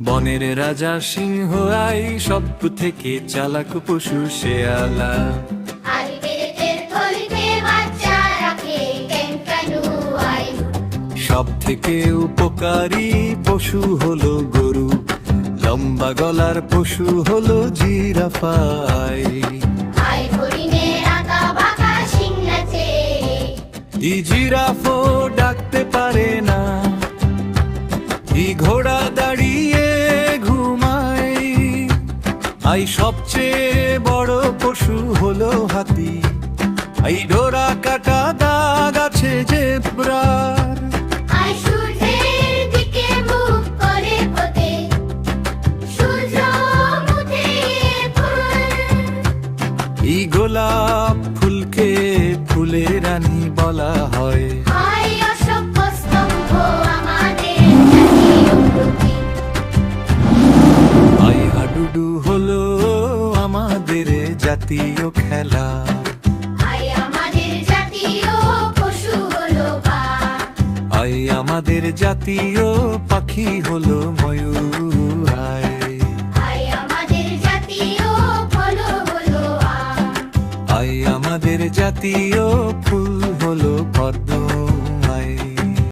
বনের রাজা সিংহ আই, সব থেকে চালাক পশু শেয়ালা। আর পেটের থলিতে বাচ্চা রাখে ক্যাঙ্কারু আই। সব থেকে উপকারী পশু হলো গরু, লম্বা গলার পশু হলো জিরাফাই। আই হরিণের আঁকা বাঁকা শিং আছে, ই জিরাফও ডাকতে পারে না, ই ঘোড়া দাঁড়িয়ে ঘুমায়। আই সবচেয়ে বড় পশু হলো হাতি, আই ডোরা কাটা দাগ আছে জেব্রার। আই সূর্যের দিকে মুখ করে ফোটে, সূর্য মুখে ফুল। ই গোলাপ ফুলকে ফুলের রানী বলা হয়। আই অশোক স্তম্ভ আমাদের জাতীয় প্রতীক। আই হাডুডু হলো আমাদের জাতীয় খেলা। আই আমাদের জাতীয় পশু হলো বাঘ। আই আমাদের জাতীয় পাখি হলো ময়ূর। আই আমাদের জাতীয় ফল হলো আম। আই আমাদের জাতীয় ফুল হলো পদ্ম।